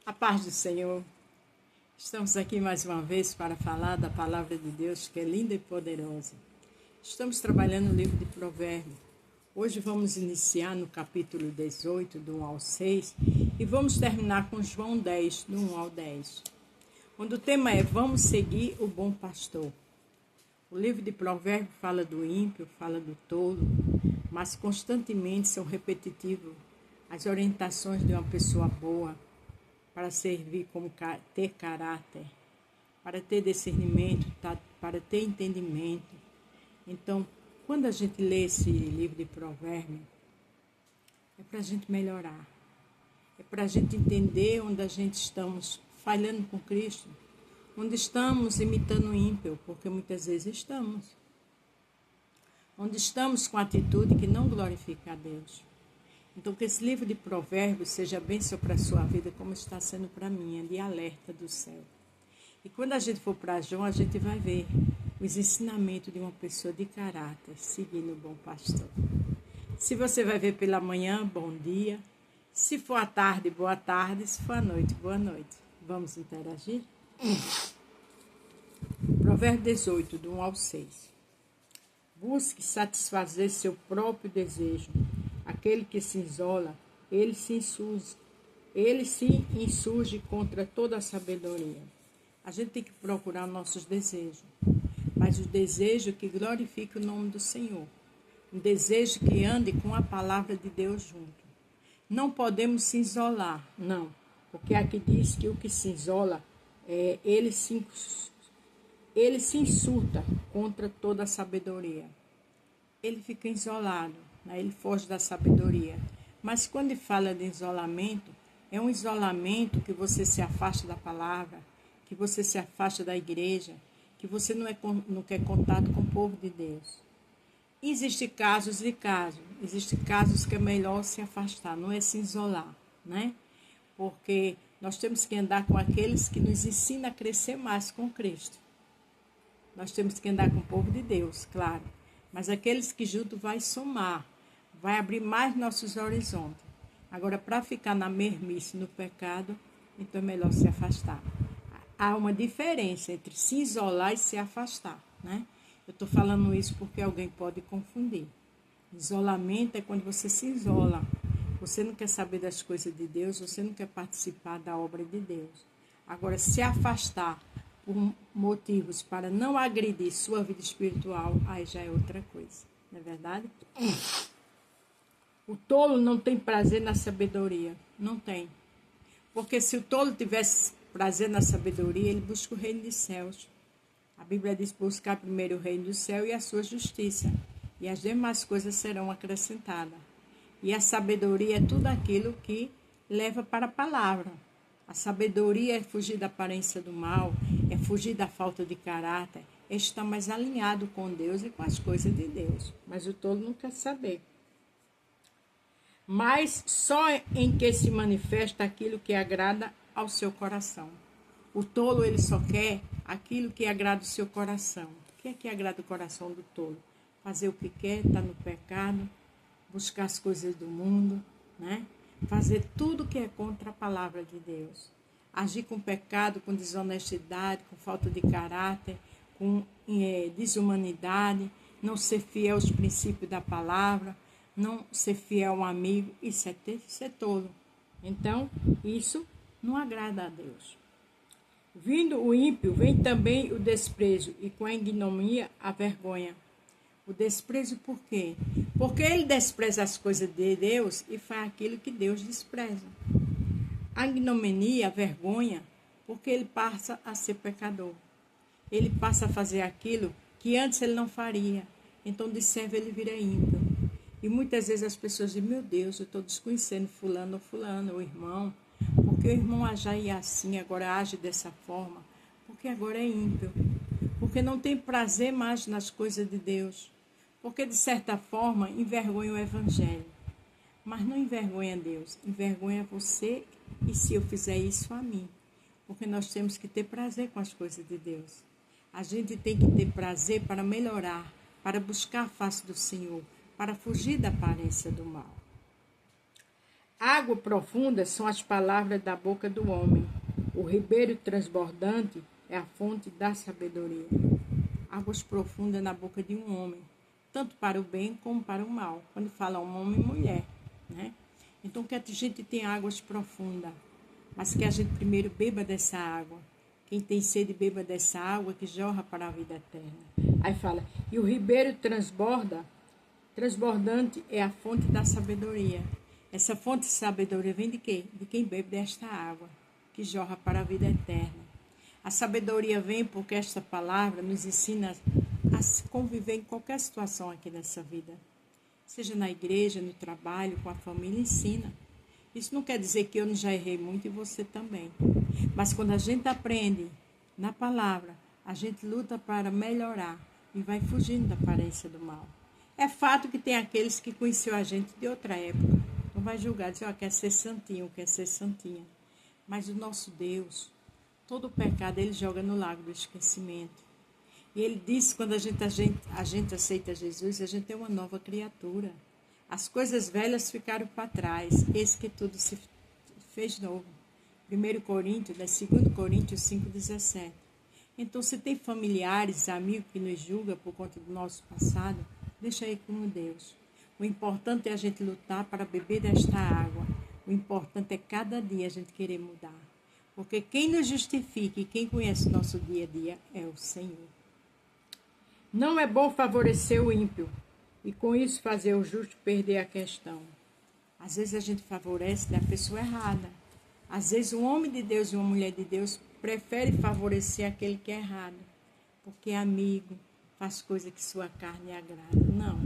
A paz do Senhor. Estamos aqui mais uma vez para falar da palavra de Deus, que é linda e poderosa. Estamos trabalhando no livro de Provérbios. Hoje vamos iniciar no capítulo 18, do 1 ao 6, e vamos terminar com João 10, do 1 ao 10. Onde o tema é: vamos seguir o bom pastor. O livro de Provérbios fala do ímpio, fala do tolo, mas constantemente são repetitivos as orientações de uma pessoa boa, para servir como ter caráter, para ter discernimento, para ter entendimento. Então, quando a gente lê esse livro de Provérbios, é para a gente melhorar, é para a gente entender onde a gente estamos falhando com Cristo, onde estamos imitando o ímpio, porque muitas vezes estamos, onde estamos com atitude que não glorifica a Deus. Então, que esse livro de Provérbios seja bênção para a sua vida, como está sendo para a minha, de alerta do céu. E quando a gente for para João, a gente vai ver os ensinamentos de uma pessoa de caráter, seguindo o bom pastor. Se você vai ver pela manhã, bom dia. Se for à tarde, boa tarde. Se for à noite, boa noite. Vamos interagir? Provérbio 18, do 1 ao 6. Busque satisfazer seu próprio desejo. Aquele que se isola, ele se insurge contra toda a sabedoria. A gente tem que procurar nossos desejos, mas o desejo que glorifique o nome do Senhor. Um desejo que ande com a palavra de Deus junto. Não podemos se isolar, não, porque aqui diz que o que se isola, ele se insulta contra toda a sabedoria. Ele fica isolado. Ele foge da sabedoria. Mas quando ele fala de isolamento, é um isolamento que você se afasta da palavra, que você se afasta da igreja, que você não quer contato com o povo de Deus. Existem casos e casos. Existem casos que é melhor se afastar, não é se isolar, né? Porque nós temos que andar com aqueles que nos ensinam a crescer mais com Cristo. Nós temos que andar com o povo de Deus, claro. Mas aqueles que junto vai somar, vai abrir mais nossos horizontes. Agora, para ficar na mermice, no pecado, então é melhor se afastar. Há uma diferença entre se isolar e se afastar, né? Eu estou falando isso porque alguém pode confundir. Isolamento é quando você se isola. Você não quer saber das coisas de Deus, você não quer participar da obra de Deus. Agora, se afastar por motivos para não agredir sua vida espiritual, aí já é outra coisa, não é verdade? O tolo não tem prazer na sabedoria, não tem. Porque se o tolo tivesse prazer na sabedoria, ele busca o reino dos céus. A Bíblia diz: buscar primeiro o reino do céu e a sua justiça, e as demais coisas serão acrescentadas. E a sabedoria é tudo aquilo que leva para a palavra. A sabedoria é fugir da aparência do mal, é fugir da falta de caráter, é estar mais alinhado com Deus e com as coisas de Deus. Mas o tolo não quer saber. Mas só em que se manifesta aquilo que agrada ao seu coração. O tolo, ele só quer aquilo que agrada o seu coração. O que é que agrada o coração do tolo? Fazer o que quer, estar no pecado, buscar as coisas do mundo, né? Fazer tudo que é contra a palavra de Deus. Agir com pecado, com desonestidade, com falta de caráter, com desumanidade, não ser fiel aos princípios da palavra, não ser fiel a um amigo, isso é ser tolo. Então, isso não agrada a Deus. Vindo o ímpio, vem também o desprezo, e com a ignomínia a vergonha. O desprezo por quê? Porque ele despreza as coisas de Deus e faz aquilo que Deus despreza. A ignomínia, a vergonha, porque ele passa a ser pecador. Ele passa a fazer aquilo que antes ele não faria. Então, de servo, ele vira ímpio. E muitas vezes as pessoas dizem: meu Deus, eu estou desconhecendo fulano ou fulano, o irmão, porque o irmão age assim, agora age dessa forma, porque agora é ímpio, porque não tem prazer mais nas coisas de Deus, porque de certa forma envergonha o evangelho, mas não envergonha Deus, envergonha você e se eu fizer isso a mim, porque nós temos que ter prazer com as coisas de Deus. A gente tem que ter prazer para melhorar, para buscar a face do Senhor, para fugir da aparência do mal. Água profunda são as palavras da boca do homem. O ribeiro transbordante é a fonte da sabedoria. Águas profundas na boca de um homem, tanto para o bem como para o mal. Quando fala um homem e mulher, né? Então que a gente tenha águas profundas, mas que a gente primeiro beba dessa água. Quem tem sede, beba dessa água que jorra para a vida eterna. Aí fala, e o ribeiro transbordante é a fonte da sabedoria. Essa fonte de sabedoria vem de quê? De quem bebe desta água, que jorra para a vida eterna. A sabedoria vem porque esta palavra nos ensina a se conviver em qualquer situação aqui nessa vida. Seja na igreja, no trabalho, com a família, ensina. Isso não quer dizer que eu não já errei muito e você também. Mas quando a gente aprende na palavra, a gente luta para melhorar e vai fugindo da aparência do mal. É fato que tem aqueles que conheceu a gente de outra época. Não vai julgar, dizer, quer ser santinho, quer ser santinha. Mas o nosso Deus, todo o pecado ele joga no lago do esquecimento. E ele disse que quando a gente aceita Jesus, a gente é uma nova criatura. As coisas velhas ficaram para trás, eis que tudo se fez novo. 1 Coríntios, 2 Coríntios 5,17. Então, se tem familiares, amigos que nos julgam por conta do nosso passado, deixa aí com Deus. O importante é a gente lutar para beber desta água. O importante é cada dia a gente querer mudar. Porque quem nos justifica e quem conhece o nosso dia a dia é o Senhor. Não é bom favorecer o ímpio e com isso fazer o justo perder a questão. Às vezes a gente favorece a pessoa errada. Às vezes um homem de Deus e uma mulher de Deus prefere favorecer aquele que é errado. Porque é amigo, faz coisa que sua carne agrada. Não.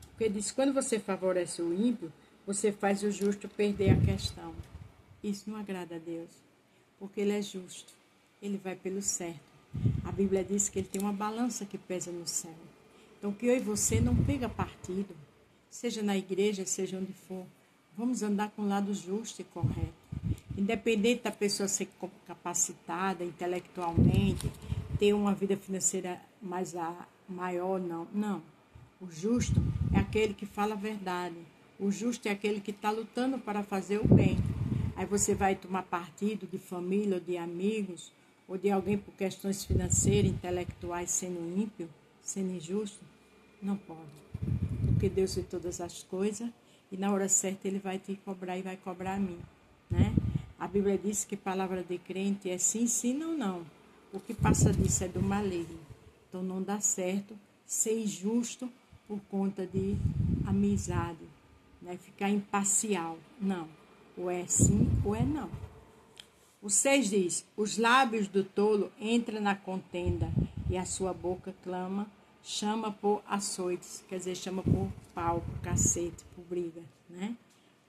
Porque diz, quando você favorece o ímpio, você faz o justo perder a questão. Isso não agrada a Deus. Porque ele é justo. Ele vai pelo certo. A Bíblia diz que ele tem uma balança que pesa no céu. Então, que eu e você não pega partido, seja na igreja, seja onde for. Vamos andar com o lado justo e correto. Independente da pessoa ser capacitada intelectualmente, ter uma vida financeira maior, não. Não. O justo é aquele que fala a verdade. O justo é aquele que está lutando para fazer o bem. Aí você vai tomar partido de família ou de amigos, ou de alguém por questões financeiras, intelectuais, sendo ímpio, sendo injusto. Não pode. Porque Deus vê todas as coisas e na hora certa ele vai te cobrar e vai cobrar a mim. Né? A Bíblia diz que palavra de crente é sim, sim, não, não. O que passa disso é do maligno. Então não dá certo ser injusto por conta de amizade. Né? Ficar imparcial. Não. Ou é sim ou é não. O 6 diz, os lábios do tolo entram na contenda e a sua boca clama, chama por açoites, quer dizer, chama por pau, por cacete, por briga, né?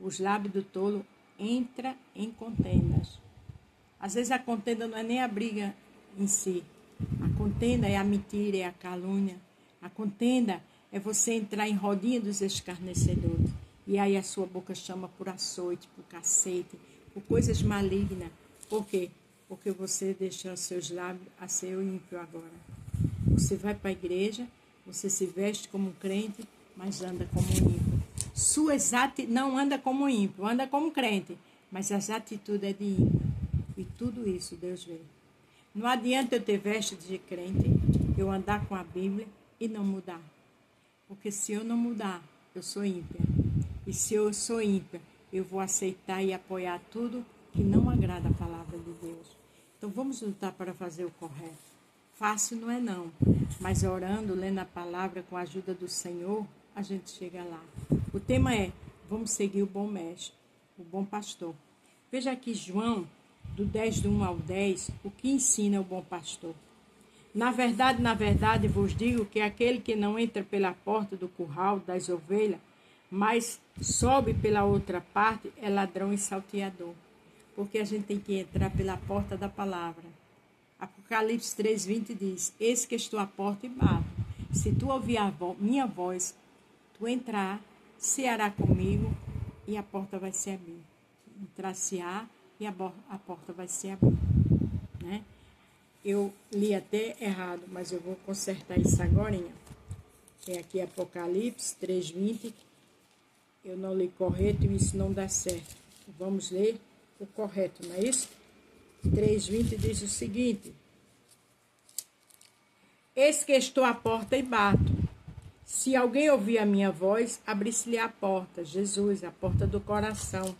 Os lábios do tolo entram em contendas. Às vezes a contenda não é nem a briga em si. A contenda é a mentira, é a calúnia. A contenda é você entrar em rodinha dos escarnecedores. E aí a sua boca chama por açoite, por cacete, por coisas malignas. Por quê? Porque você deixou seus lábios a ser o ímpio agora. Você vai para a igreja, você se veste como um crente, mas anda como um ímpio. Não anda como ímpio, anda como crente, mas as atitudes é de ímpio. E tudo isso Deus vê. Não adianta eu ter veste de crente, eu andar com a Bíblia e não mudar. Porque se eu não mudar, eu sou ímpia. E se eu sou ímpia, eu vou aceitar e apoiar tudo que não agrada a palavra de Deus. Então vamos lutar para fazer o correto. Fácil não é não, mas orando, lendo a palavra com a ajuda do Senhor, a gente chega lá. O tema é, vamos seguir o bom mestre, o bom pastor. Veja aqui João, do 10, do 1 ao 10, o que ensina o bom pastor. Na verdade, vos digo que aquele que não entra pela porta do curral das ovelhas, mas sobe pela outra parte, é ladrão e salteador. Porque a gente tem que entrar pela porta da palavra. Apocalipse 3:20 diz, eis que estou à porta e bato. Se tu ouvir minha voz, tu entrar, ceará comigo e a porta vai se abrir. Entrar-se-á e a porta vai se abrir. Né? Eu li até errado, mas eu vou consertar isso agora. É aqui Apocalipse 3:20. Eu não li correto e isso não dá certo. Vamos ler o correto, não é isso? 3:20 diz o seguinte: eis que estou à porta e bato. Se alguém ouvir a minha voz, abrir-se-lhe a porta. Jesus, a porta do coração.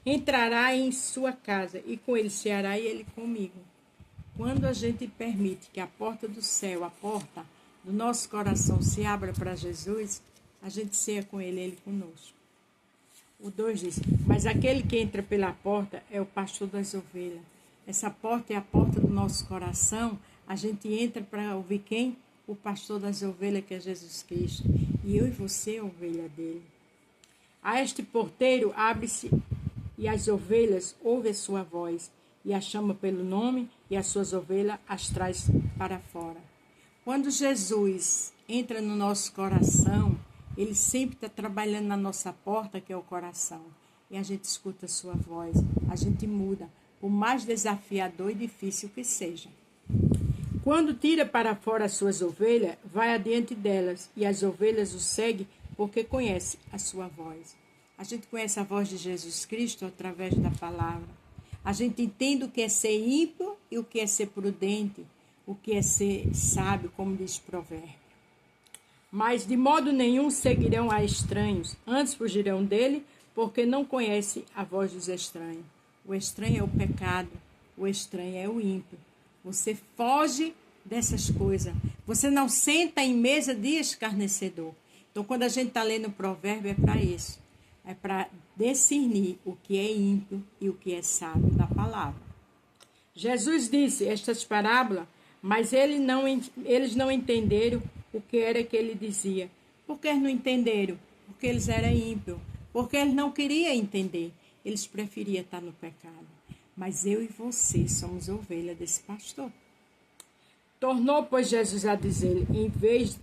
Entrará em sua casa e com ele ceará e ele comigo. Quando a gente permite que a porta do céu, a porta do nosso coração se abra para Jesus, a gente ceia com ele conosco. O 2 diz: mas aquele que entra pela porta é o pastor das ovelhas. Essa porta é a porta do nosso coração. A gente entra para ouvir quem? O pastor das ovelhas, que é Jesus Cristo. E eu e você é a ovelha dele. A este porteiro abre-se e as ovelhas ouvem a sua voz, e a chama pelo nome, e as suas ovelhas as traz para fora. Quando Jesus entra no nosso coração, ele sempre está trabalhando na nossa porta, que é o coração. E a gente escuta a sua voz, a gente muda, por mais desafiador e difícil que seja. Quando tira para fora as suas ovelhas, vai adiante delas, e as ovelhas o seguem porque conhece a sua voz. A gente conhece a voz de Jesus Cristo através da palavra. A gente entende o que é ser ímpio e o que é ser prudente, o que é ser sábio, como diz o provérbio. Mas de modo nenhum seguirão a estranhos, antes fugirão dele, porque não conhece a voz dos estranhos. O estranho é o pecado, o estranho é o ímpio. Você foge dessas coisas. Você não senta em mesa de escarnecedor. Então, quando a gente está lendo o provérbio, é para isso. É para discernir o que é ímpio e o que é sábio na palavra. Jesus disse estas parábolas, mas eles não entenderam o que era que ele dizia. Por que eles não entenderam? Porque eles eram ímpios. Porque eles não queriam entender. Eles preferiam estar no pecado. Mas eu e você somos ovelha desse pastor. Tornou, pois, Jesus a dizer: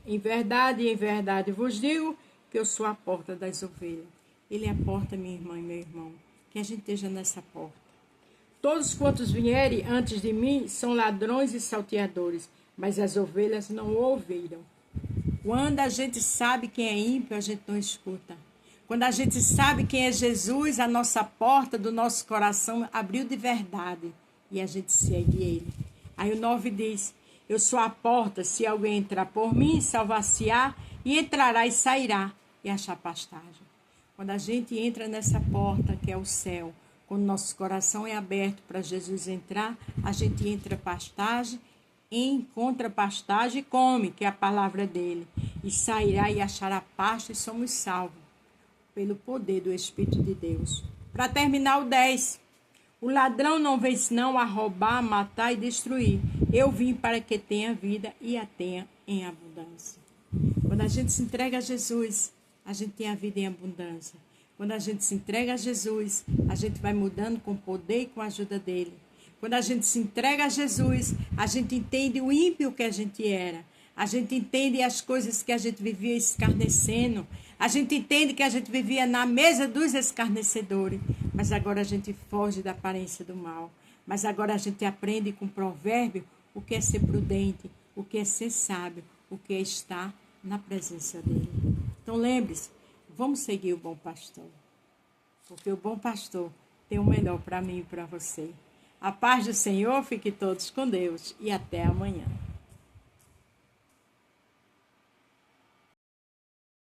em verdade vos digo que eu sou a porta das ovelhas. Ele é a porta, minha irmã e meu irmão. Que a gente esteja nessa porta. Todos quantos vierem antes de mim são ladrões e salteadores, mas as ovelhas não o ouviram. Quando a gente sabe quem é ímpio, a gente não escuta. Quando a gente sabe quem é Jesus, a nossa porta do nosso coração abriu de verdade e a gente segue ele. Aí o 9 diz: eu sou a porta, se alguém entrar por mim, salvar-se-á, e entrará e sairá e achar pastagem. Quando a gente entra nessa porta que é o céu, quando nosso coração é aberto para Jesus entrar, a gente entra pastagem, encontra pastagem e come, que é a palavra dele. E sairá e achará pasto e somos salvos pelo poder do Espírito de Deus. Para terminar o 10. O ladrão não vem senão a roubar, matar e destruir. Eu vim para que tenha vida e a tenha em abundância. Quando a gente se entrega a Jesus, a gente tem a vida em abundância. Quando a gente se entrega a Jesus, a gente vai mudando com o poder e com a ajuda dele. Quando a gente se entrega a Jesus, a gente entende o ímpio que a gente era. A gente entende as coisas que a gente vivia escarnecendo. A gente entende que a gente vivia na mesa dos escarnecedores. Mas agora a gente foge da aparência do mal. Mas agora a gente aprende com provérbio o que é ser prudente, o que é ser sábio, o que é estar na presença dele. Então lembre-se, vamos seguir o bom pastor. Porque o bom pastor tem o melhor para mim e para você. A paz do Senhor, fique todos com Deus e até amanhã.